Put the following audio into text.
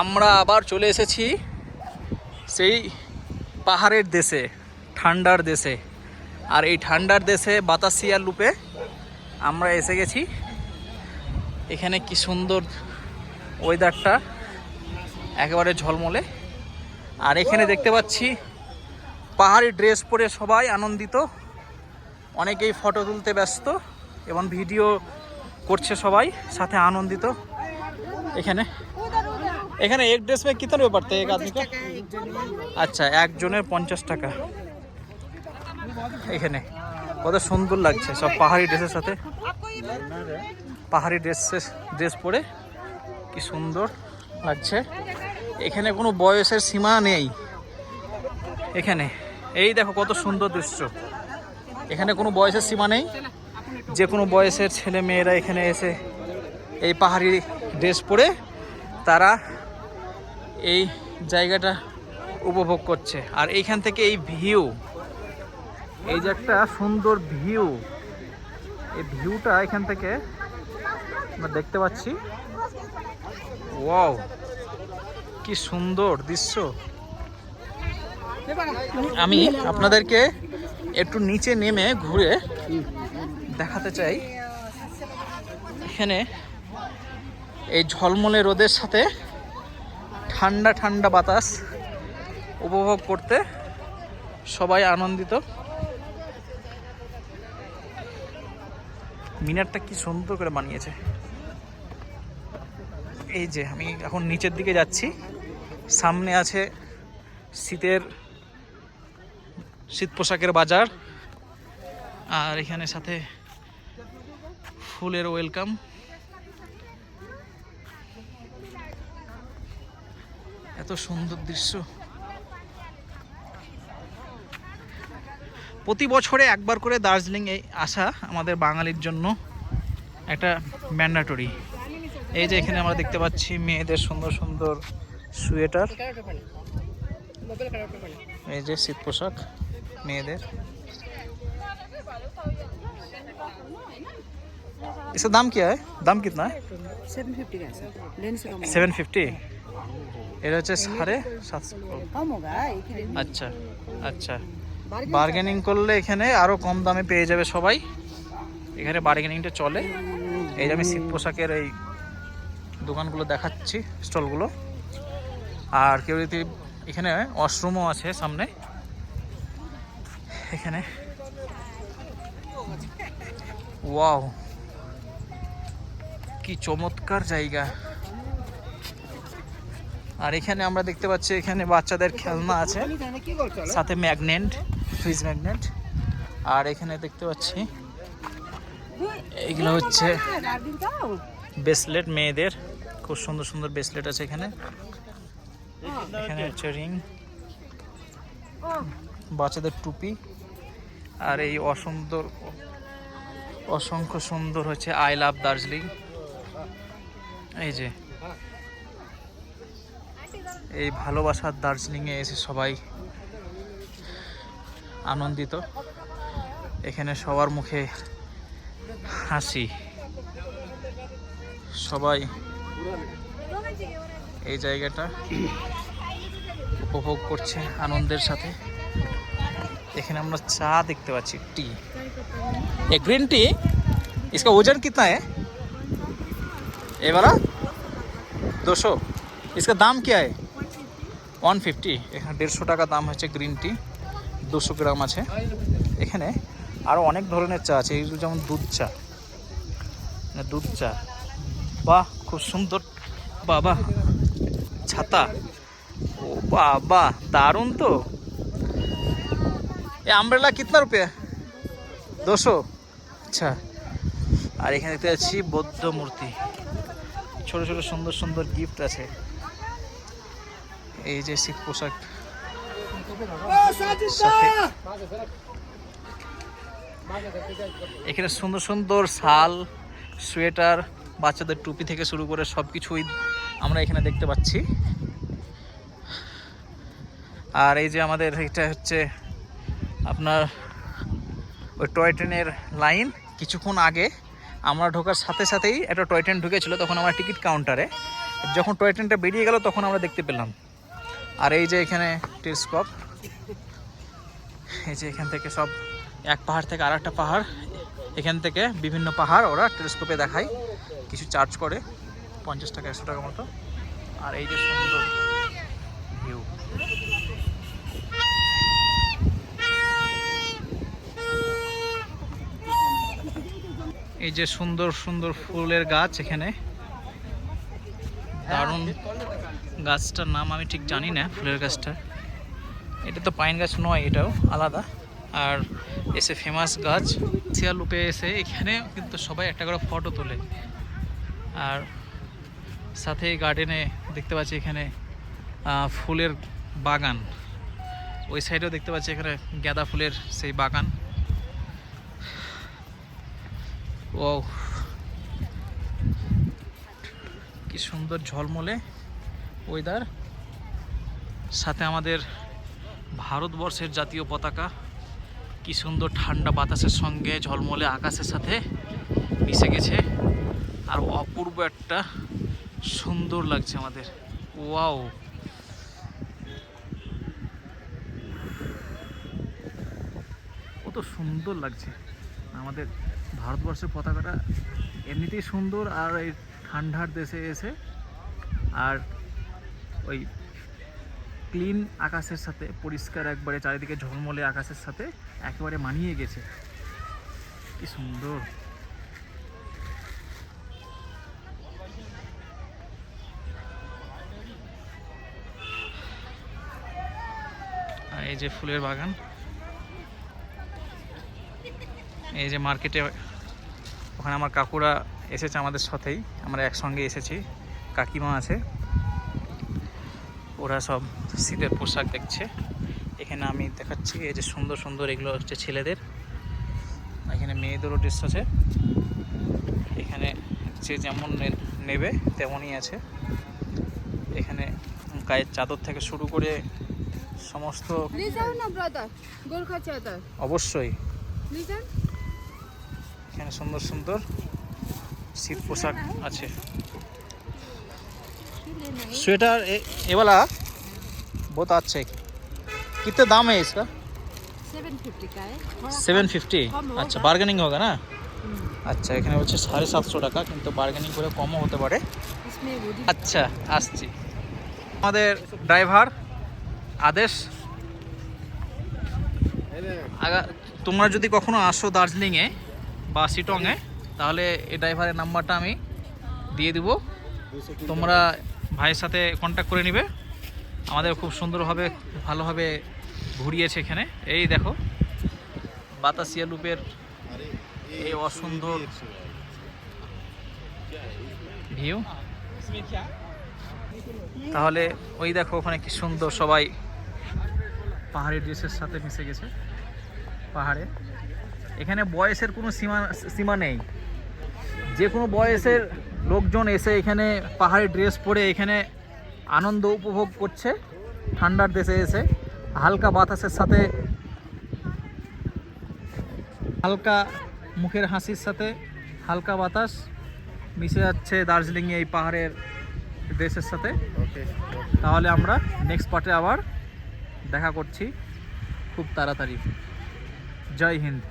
আমরা আবার চলে এসেছি সেই পাহাড়ের দেশে, ঠান্ডার দেশে। আর এই ঠান্ডার দেশে বাতাসিয়া লুপে আমরা এসে গেছি। এখানে কি সুন্দর ওয়েদারটা, একেবারে ঝলমলে। আর এখানে দেখতে পাচ্ছি পাহাড়ি ড্রেস পরে সবাই আনন্দিত, অনেকেই ফটো তুলতে ব্যস্ত এবং ভিডিও করছে, সবাই সাথে আনন্দিত। এখানে এখানে এক ড্রেস में कितना रुपये पड़ते हैं एक आदमी का? আচ্ছা, একজনের 50 টাকা। এখানে কত সুন্দর লাগছে, সব পাহাড়ি ড্রেসের সাথে, পাহাড়ি ড্রেস পরে কি সুন্দর লাগছে। এখানে কোনো বয়সের সীমা নেই। এখানে এই দেখো কত সুন্দর দৃশ্য, এখানে কোনো বয়সের সীমা নেই। যে কোনো বয়সের ছেলে মেয়েরা এখানে এসে এই পাহাড়ি ড্রেস পরে তারা এই জায়গাটা উপভোগ করছে। আর এইখান থেকে এই ভিউ, এই যে একটা সুন্দর ভিউ, এই ভিউটা এখান থেকে আমরা দেখতে পাচ্ছি। ওয়াও, কি সুন্দর দৃশ্য। আমি আপনাদেরকে একটু নিচে নেমে ঘুরে দেখাতে চাই। এখানে এই ঝলমলে রোদের সাথে ঠান্ডা ঠান্ডা বাতাস উপভোগ করতে সবাই আনন্দিত। মিনারটা কি সুন্দর করে বানিয়েছে। এই যে আমি এখন নিচের দিকে যাচ্ছি, সামনে আছে শীত পোশাকের বাজার। আর এখানে সাথে ফুলের ওয়েলকাম। এত সুন্দর দৃশ্য। প্রতি বছরে একবার করে দার্জিলিং এ আসা আমাদের বাঙালির জন্য একটা ম্যান্ডেটরি। এই যে এখানে আমরা দেখতে পাচ্ছি মেয়েদের সুন্দর সুন্দর সোয়েটার, এই যে শীত পোশাক মেয়েদের। इसका दाम क्या है? दाम कितना है? 750 का है सर, लेने से कम 750। এটা হচ্ছে 750। कम होगा एक ही दिन। আচ্ছা আচ্ছা, বার্গেনিং করলে এখানে আরো কম দামে পেয়ে যাবে সবাই। এখানে বার্গেনিংটা চলে। এই যে আমি শীত পোশাকের এই দোকানগুলো দেখাচ্ছি, স্টলগুলো। আর কেউ যদি এখানে ওয়াশরুমও আছে সামনে। এখানে ওয়াও, কি চমৎকার জায়গা। আর এখানে আমরা দেখতে পাচ্ছি এখানে বাচ্চাদের খেলনা আছে, সাথে ম্যাগনেট, ফ্রিজ ম্যাগনেট। আর এখানে দেখতে পাচ্ছি এগুলো হচ্ছে ব্রেসলেট মেয়েদের, খুব সুন্দর সুন্দর ব্রেসলেট আছে এখানে। এখানে হচ্ছে রিং, বাচ্চাদের টুপি। আর এই অসংখ্য সুন্দর হচ্ছে আই লাভ দার্জিলিং। এই যে এই ভালোবাসার দার্জিলিংয়ে এসে সবাই আনন্দিত। এখানে সবার মুখে হাসি, সবাই এই জায়গাটা উপভোগ করছে আনন্দের সাথে। এখানে আমরা চা দেখতে পাচ্ছি, टी। ये ग्रीन टी, इसका वजन कितना है? ये वाला 200। इसका दाम क्या है? 150। এখানে 150 টাকা দাম হচ্ছে গ্রিন টি, 200 গ্রাম আছে। এখানে আরও অনেক ধরনের চা আছে, এইগুলো যেমন দুধ চা। বাহ, খুব সুন্দর। বাবা, ছাতা, ও বাবা, দারুণ তো। ये अम्ब्रेला कितना रुपये? 200। আচ্ছা। আর এখানে দেখতে পাচ্ছি বৌদ্ধ মূর্তি, ছোট ছোট সুন্দর সুন্দর গিফট আছে। এই যে শীত পোশাক, এখানে সুন্দর সুন্দর শাল, সোয়েটার, বাচ্চাদের টুপি থেকে শুরু করে সব কিছুই আমরা এখানে দেখতে পাচ্ছি। আর এই যে আমাদের এটা হচ্ছে আপনার ওই টয় ট্রেনের লাইন। কিছুক্ষণ আগে আমরা ঢোকার সাথে সাথেই একটা টয় ট্রেন ঢুকেছিল, তখন আমার টিকিট কাউন্টারে। যখন টয় ট্রেনটা বেরিয়ে গেল তখন আমরা দেখতে পেলাম। আর এই যে এখানে টেলিস্কোপ, এই যে এখান থেকে সব এক পাহাড় থেকে আর একটা পাহাড়, এখান থেকে বিভিন্ন পাহাড় ওরা টেলিস্কোপে দেখায়, কিছু চার্জ করে 50 টাকা 100 টাকা মতো। আর এই যে সুন্দর ভিউ, এই যে সুন্দর সুন্দর ফুলের গাছ এখানে, দারুণ। গাছটার নাম আমি ঠিক জানি না, ফুলের গাছটা, এটা তো পাইন গাছ নয়, এটাও আলাদা। আর এসে ফেমাস গাছ সিয়ালুপে এসে এখানে কিন্তু সবাই একটা করে ফটো তোলে। আর সাথে গার্ডেনে দেখতে পাচ্ছি এখানে ফুলের বাগান, ওই সাইডেও দেখতে পাচ্ছি এখানে গাঁদা ফুলের সেই বাগান। ও কি সুন্দর ঝলমলে ওয়েদার, সাথে আমাদের ভারতবর্ষের জাতীয় পতাকা, কি সুন্দর ঠান্ডা বাতাসের সঙ্গে ঝলমলে আকাশের সাথে মিশে গেছে। আর অপূর্ব একটা সুন্দর লাগছে আমাদের। ওয়াও, কত সুন্দর লাগছে আমাদের ভারতবর্ষের পতাকাটা, এমনিতেই সুন্দর। আর এই ঠান্ডার দেশে এসে আর ওই ক্লিন আকাশের সাথে, পরিষ্কার একবারে চারিদিকে ঝলমলে আকাশের সাথে একেবারে মানিয়ে গেছে, কি সুন্দর। আর এই যে ফুলের বাগান, এই যে মার্কেটে ওখানে আমার কাকুরা এসেছে আমাদের সাথেই, আমরা একসঙ্গে এসেছি, কাকিমা আছে, ওরা সব শীতের পোশাক দেখছে। এখানে আমি দেখাচ্ছি এই যে সুন্দর সুন্দর, এগুলো হচ্ছে ছেলেদের, এখানে মেয়েদেরও ড্রেস আছে। এখানে যে যেমন নেবে তেমনই আছে। এখানে গায়ের চাদর থেকে শুরু করে সমস্ত, অবশ্যই এখানে সুন্দর সুন্দর শীত পোশাক আছে। स्वेटर ये वाला बहुत अच्छा है। कितने दाम है इसका? 750 का है। 750। अच्छा, बार्गेनिंग होगा ना? আচ্ছা, এখানে হচ্ছে 750 টাকা, কিন্তু বার্গেনিং করে কমও হতে পারে। আচ্ছা, আসছি। আমাদের ড্রাইভার আদেশ, তোমরা যদি কখনো আসো দার্জিলিংয়ে বা শিটংয়ে, তাহলে এই ড্রাইভারের নাম্বারটা আমি দিয়ে দিব, তোমরা ভাইয়ের সাথে কন্ট্যাক্ট করে নিবে। আমাদের খুব সুন্দরভাবে ভালোভাবে ঘুরিয়েছে এখানে। এই দেখো বাতাসিয়া লুপের এই অসুন্দর ভিউ। তাহলে ওই দেখো ওখানে কি সুন্দর, সবাই পাহাড়ি ড্রেসের সাথে মিশে গেছে পাহাড়ে। এখানে বয়সের কোনো সীমা নেই, যে কোনো বয়সের লোকজন এসে এখানে পাহাড়ি ড্রেস পরে এখানে আনন্দ উপভোগ করছে। ঠান্ডার দেশে এসে হালকা বাতাসের সাথে, হালকা মুখের হাসির সাথে হালকা বাতাস মিশে যাচ্ছে দার্জিলিংয়ে এই পাহাড়ের দেশের সাথে। তাহলে আমরা নেক্সট পার্টে আবার দেখা করছি খুব তাড়াতাড়ি। জয় হিন্দ।